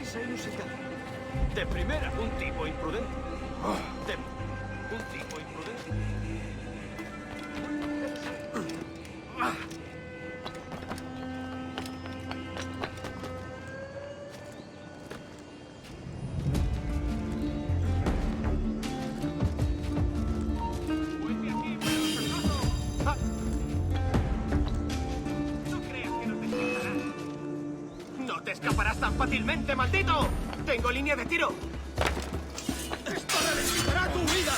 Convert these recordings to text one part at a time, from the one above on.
sonrisa inusitada. De primera, un tipo imprudente. Un tipo imprudente. ¡No te escaparás tan fácilmente, maldito! ¡Tengo línea de tiro! ¡Esto ralentizará tu huida!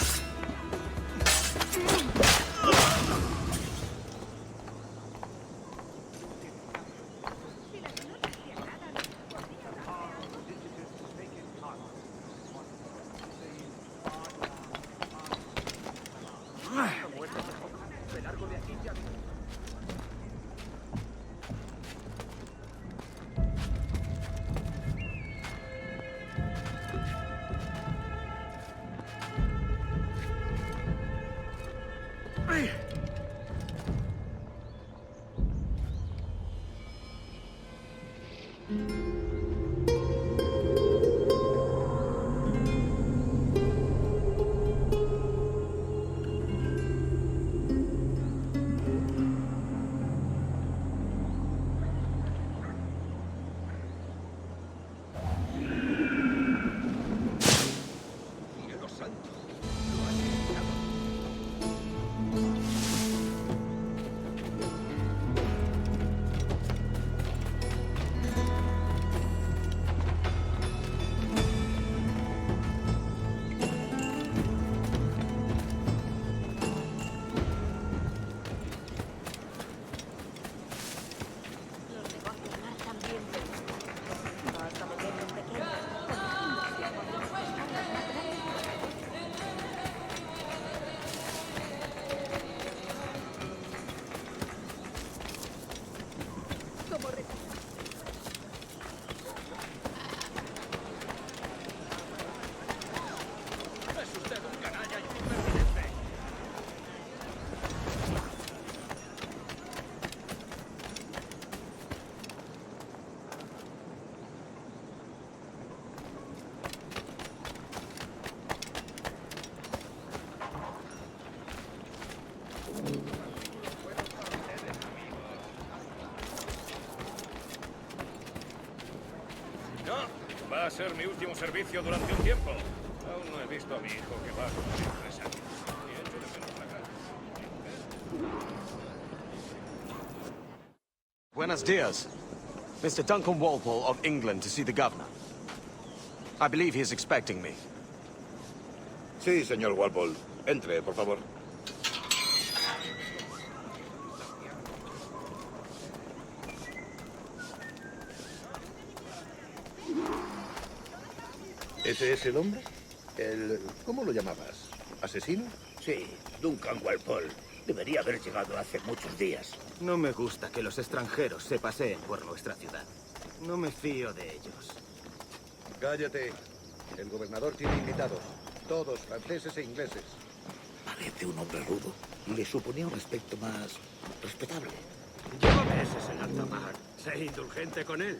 Va a ser mi último servicio durante un tiempo. Aún no he visto a mi hijo, que va a cumplir 3 años. Y echo de menos la casa. Buenos dias. Mr. Duncan Walpole of England to see the governor. I believe he is expecting me. Sí, señor Walpole. Entre, por favor. ¿Ese es el hombre? ¿Cómo lo llamabas? ¿Asesino? Sí, Duncan Walpole. Debería haber llegado hace muchos días. No me gusta que los extranjeros se paseen por nuestra ciudad. No me fío de ellos. Cállate. El gobernador tiene invitados. Todos franceses e ingleses. Parece un hombre rudo. Le suponía un aspecto más respetable. Llévame ese señor Tamar. Sé indulgente con él.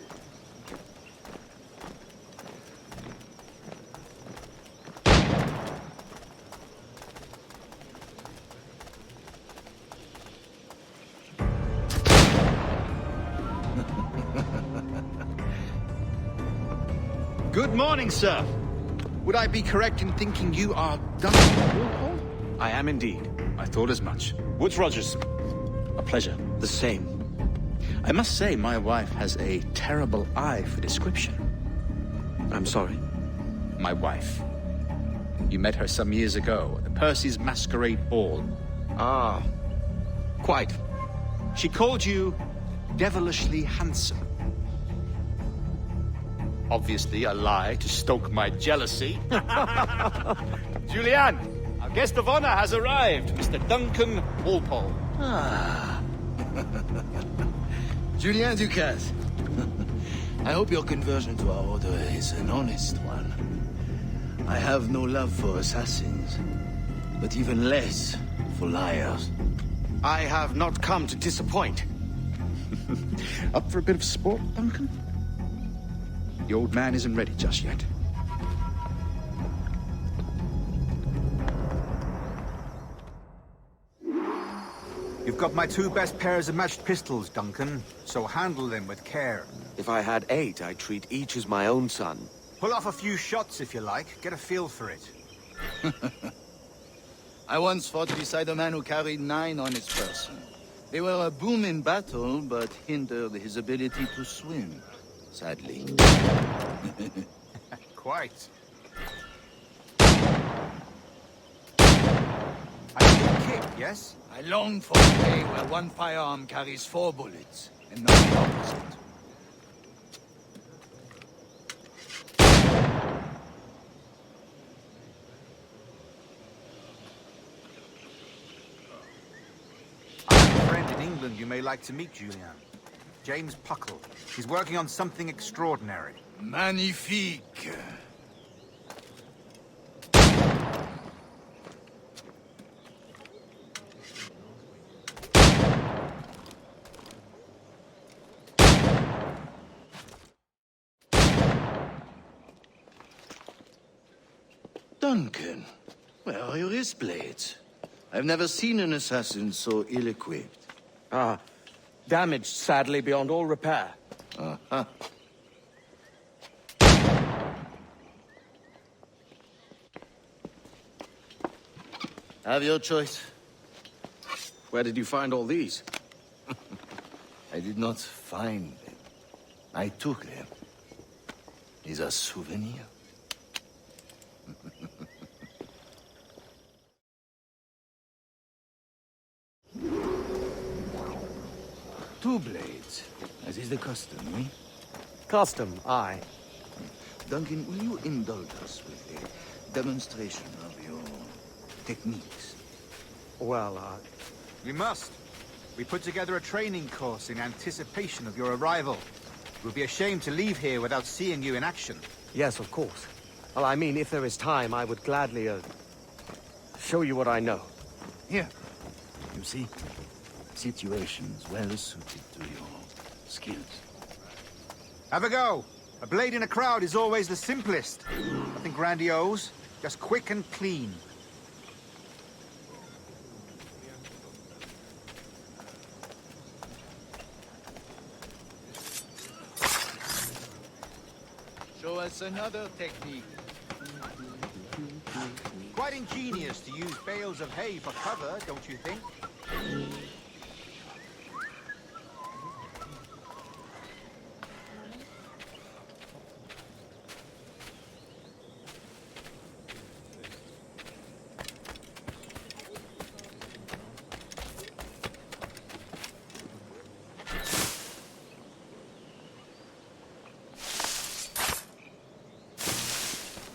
Good morning, sir. Would I be correct in thinking you are Duncan Walpole? I am indeed. I thought as much. Woods Rogers. A pleasure. The same. I must say, my wife has a terrible eye for description. I'm sorry. My wife. You met her some years ago at the Percy's Masquerade Ball. Ah, quite. She called you devilishly handsome. Obviously a lie to stoke my jealousy. Julianne, our guest of honor has arrived, Mr. Duncan Walpole. Ah. Julien Ducasse. I hope your conversion to our order is an honest one. I have no love for assassins, but even less for liars. I have not come to disappoint. Up for a bit of sport, Duncan? The old man isn't ready just yet. You've got my 2 best pairs of matched pistols, Duncan, so handle them with care. If I had 8, I'd treat each as my own son. Pull off a few shots if you like, get a feel for it. I once fought beside a man who carried 9 on his person. They were a boon in battle, but hindered his ability to swim, sadly. Quite. I need a kick, yes? I long for a day where one firearm carries 4 bullets, and not the opposite. I have a friend in England you may like to meet, Julian. James Puckle. He's working on something extraordinary. Magnifique! Duncan, where are your wrist blades? I've never seen an assassin so ill-equipped. Ah, damaged sadly beyond all repair. Uh-huh. Have your choice. Where did you find all these? I did not find them. I took them. These are souvenirs. 2 blades, as is the custom, eh? Custom, aye. Duncan, will you indulge us with a demonstration of your techniques? Well, We must. We put together a training course in anticipation of your arrival. It would be a shame to leave here without seeing you in action. yes, of course. Well, I mean, if there is time, I would gladly, show you what I know. Here, you see, situations well suited to your skills. Have a go. A blade in a crowd is always the simplest. Nothing grandiose, just quick and clean. Show us another technique. Quite ingenious to use bales of hay for cover, don't you think?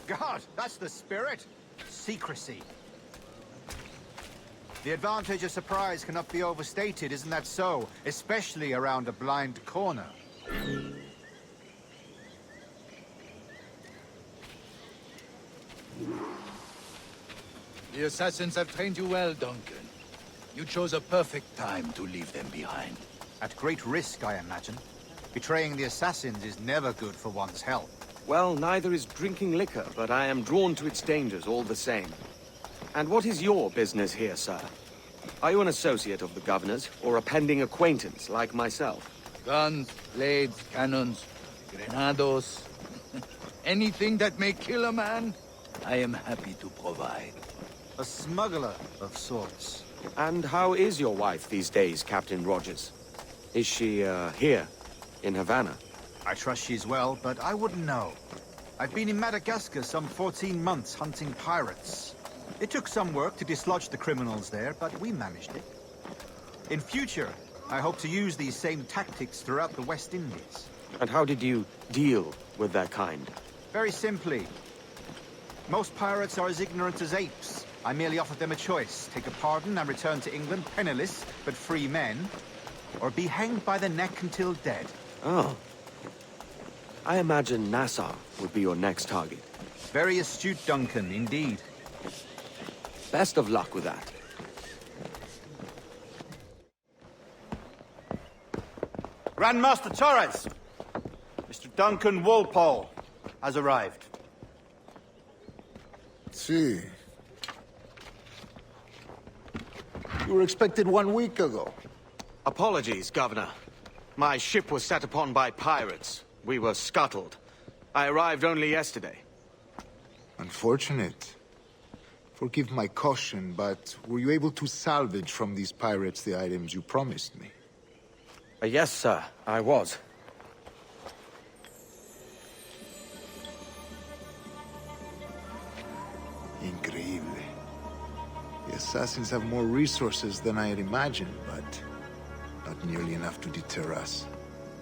God, that's the spirit. Secrecy. The advantage of surprise cannot be overstated, isn't that so? Especially around a blind corner. The assassins have trained you well, Duncan. You chose a perfect time to leave them behind. At great risk, I imagine. Betraying the assassins is never good for one's health. Well, neither is drinking liquor, but I am drawn to its dangers all the same. And what is your business here, sir? Are you an associate of the governor's, or a pending acquaintance like myself? Guns, blades, cannons, grenados. Anything that may kill a man, I am happy to provide. A smuggler of sorts. And how is your wife these days, Captain Rogers? Is she, here, in Havana? I trust she's well, but I wouldn't know. I've been in Madagascar some 14 months hunting pirates. It took some work to dislodge the criminals there, but we managed it. In future, I hope to use these same tactics throughout the West Indies. And how did you deal with their kind? Very simply. Most pirates are as ignorant as apes. I merely offered them a choice. Take a pardon and return to England penniless, but free men. Or be hanged by the neck until dead. Oh. I imagine Nassau would be your next target. Very astute, Duncan, indeed. Best of luck with that. Grandmaster Torres! The Mr. Duncan Walpole has arrived. See. You were expected 1 week ago. Apologies, Governor. My ship was set upon by pirates. We were scuttled. I arrived only yesterday. Unfortunate. Forgive my caution, but were you able to salvage from these pirates the items you promised me? Yes, sir, I was. Increíble. The assassins have more resources than I had imagined, but not nearly enough to deter us.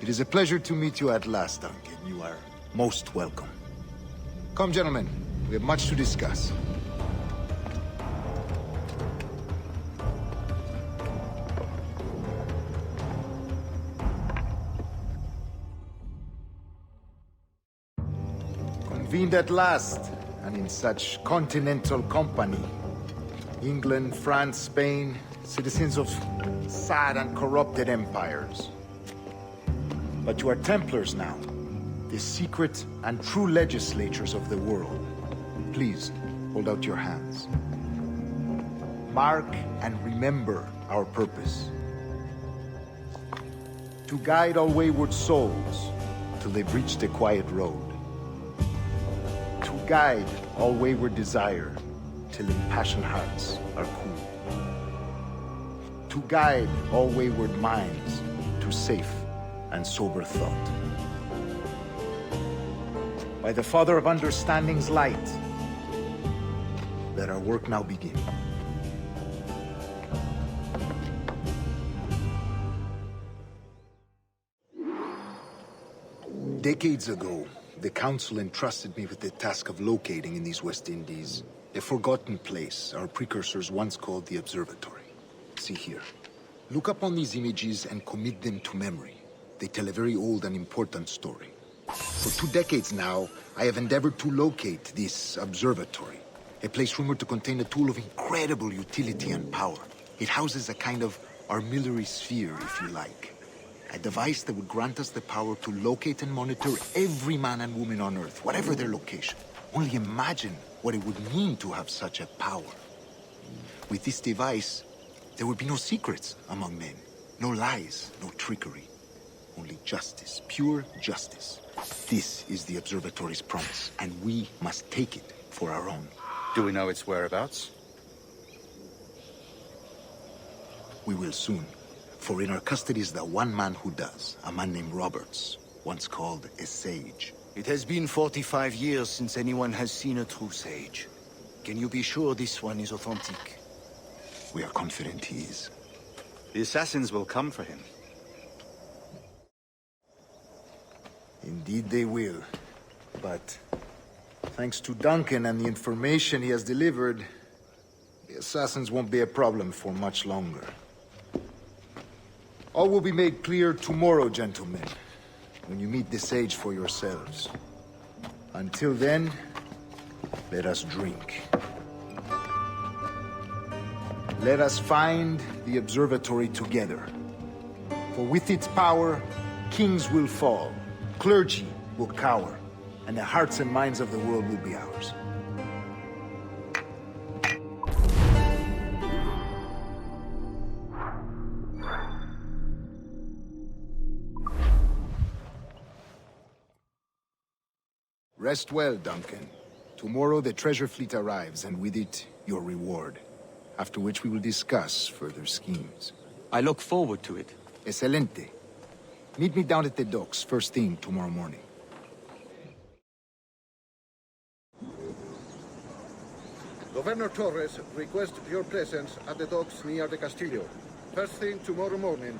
It is a pleasure to meet you at last, Duncan. You are most welcome. Come, gentlemen. We have much to discuss. Convened at last, and in such continental company. England, France, Spain, citizens of sad and corrupted empires. But you are Templars now, the secret and true legislators of the world. Please, hold out your hands. Mark and remember our purpose. To guide all wayward souls till they've reached a quiet road. To guide all wayward desire till impassioned hearts are cool. To guide all wayward minds to safe and sober thought. By the Father of Understanding's light, let our work now begin. Decades ago, the Council entrusted me with the task of locating in these West Indies a forgotten place our precursors once called the Observatory. See here. Look upon these images and commit them to memory. They tell a very old and important story. For 2 decades now, I have endeavored to locate this observatory, a place rumored to contain a tool of incredible utility and power. It houses a kind of armillary sphere, if you like. A device that would grant us the power to locate and monitor every man and woman on Earth, whatever their location. Only imagine what it would mean to have such a power. With this device, there would be no secrets among men, no lies, no trickery. Only justice, pure justice. This is the Observatory's promise, and we must take it for our own. Do we know its whereabouts? We will soon, for in our custody is the one man who does, a man named Roberts, once called a sage. It has been 45 years since anyone has seen a true sage. Can you be sure this one is authentic? We are confident he is. The assassins will come for him. Indeed they will. But thanks to Duncan and the information he has delivered, the assassins won't be a problem for much longer. All will be made clear tomorrow, gentlemen, when you meet the sage for yourselves. Until then, let us drink. Let us find the observatory together. For with its power, kings will fall, clergy will cower, and the hearts and minds of the world will be ours. Rest well, Duncan. Tomorrow the treasure fleet arrives, and with it, your reward. After which we will discuss further schemes. I look forward to it. Excelente. Meet me down at the docks first thing tomorrow morning. Governor Torres requests your presence at the docks near the Castillo. First thing tomorrow morning.